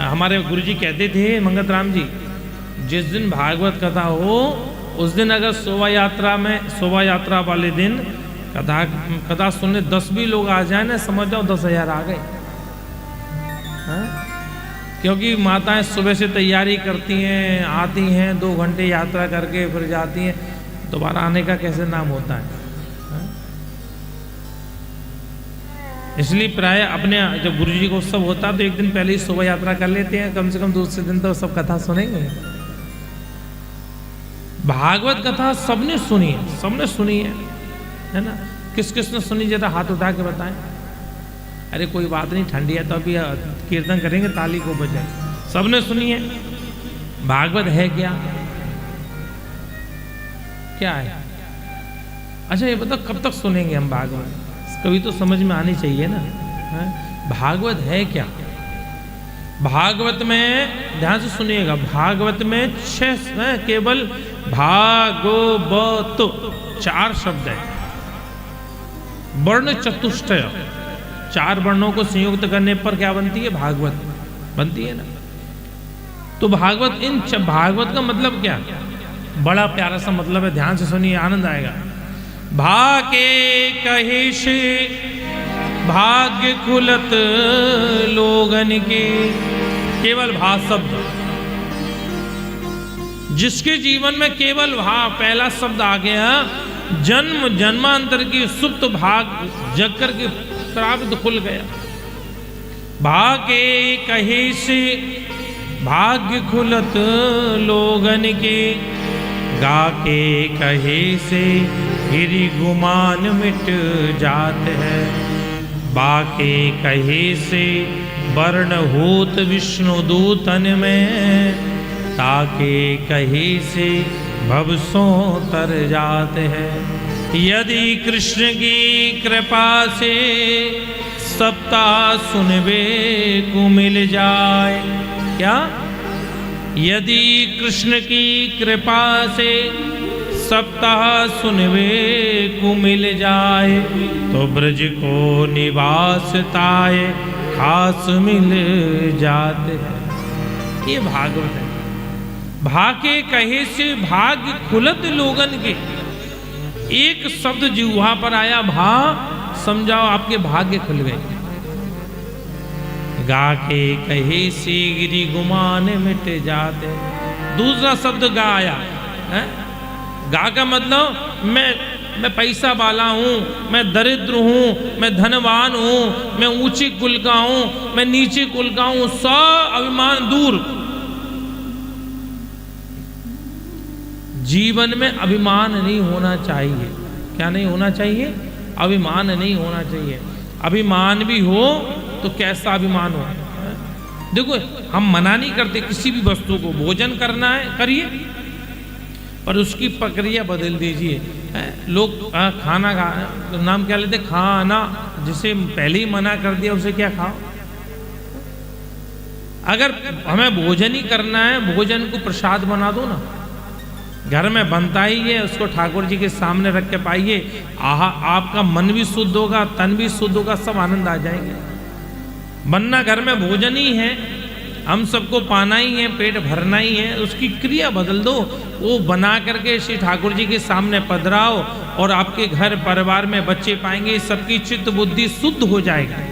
हमारे गुरुजी कहते थे मंगत राम जी, जिस दिन भागवत कथा हो उस दिन अगर शोभा यात्रा वाले दिन कथा सुनने 10 भी लोग आ जाए ना, समझ जाओ 10,000 आ गए। क्योंकि माताएं सुबह से तैयारी करती हैं, आती हैं, 2 घंटे यात्रा करके फिर जाती हैं, दोबारा आने का कैसे नाम होता है। इसलिए प्राय अपने जब गुरु जी को उत्सव होता है तो एक दिन पहले ही शोभा यात्रा कर लेते हैं, कम से कम दूसरे दिन तो सब कथा सुनेंगे। भागवत कथा सबने सुनी है ना। किस किस ने सुनी, जरा हाथ उठा के बताएं। अरे कोई बात नहीं, ठंडी है तो अभी कीर्तन करेंगे, ताली को बजाए। सबने सुनी है। भागवत है क्या है? अच्छा ये बताओ कब तक सुनेंगे हम भागवत? कभी तो समझ में आनी चाहिए ना। भागवत है क्या? भागवत में ध्यान से सुनिएगा, भागवत में 6 केवल भागवत 4 शब्द है। वर्ण चतुष्टय, 4 वर्णों को संयुक्त करने पर क्या बनती है? भागवत बनती है ना। तो भागवत का मतलब क्या? बड़ा प्यारा सा मतलब है, ध्यान से सुनिए, आनंद आएगा। भाके कहिष भाग्य खुलत लोगन के, केवल भा शब्द, जिसके जीवन में केवल भा पहला शब्द आ गया, जन्मांतर की सुप्त भाग जग कर के प्राप्त खुल गया। भाके कहे से भाग्य खुलत लोगन के, गा के कहे से गिरि गुमान मिट जात है। बाके कहे से वर्ण होत विष्णु दूतन में, ताके कहे से भव सो तर जात है। यदि कृष्ण की कृपा से सप्ताह सुनबे को मिल जाए, क्या? यदि कृष्ण की कृपा से सप्ताह सुनबे को मिल जाए, तो ब्रज को निवास ताए खास मिल जाते हैं। ये भागवत है। भाके कहे से भाग्य खुलत लोगन के, एक शब्द जिह्वा पर आया भा, समझाओ आपके भाग्य खुल गए। गा के कहे से गिरि गुमान मिट जाते। दूसरा शब्द गा आया है। गा का मतलब मैं पैसा वाला हूं, मैं दरिद्र हूं, मैं धनवान हूं, मैं ऊंचे कुल का हूं, मैं नीचे कुल का हूं, सब अभिमान दूर। जीवन में अभिमान नहीं होना चाहिए। क्या नहीं होना चाहिए? अभिमान नहीं होना चाहिए। अभिमान भी हो तो कैसा अभिमान हो? देखो हम मना नहीं करते किसी भी वस्तु को, भोजन करना है करिए, पर उसकी प्रक्रिया बदल दीजिए। लोग खाना तो नाम क्या लेते? खाना, जिसे पहले ही मना कर दिया उसे क्या खाओ। अगर हमें भोजन ही करना है, भोजन को प्रसाद बना दो ना, घर में बनता ही है, उसको ठाकुर जी के सामने रख के पाइए। आपका मन भी शुद्ध होगा, तन भी शुद्ध होगा, सब आनंद आ जाएंगे। बनना घर में भोजन ही है, हम सबको पाना ही है, पेट भरना ही है, उसकी क्रिया बदल दो। वो बना करके श्री ठाकुर जी के सामने पधराओ और आपके घर परिवार में बच्चे पाएंगे, सबकी चित्त बुद्धि शुद्ध हो जाएगी।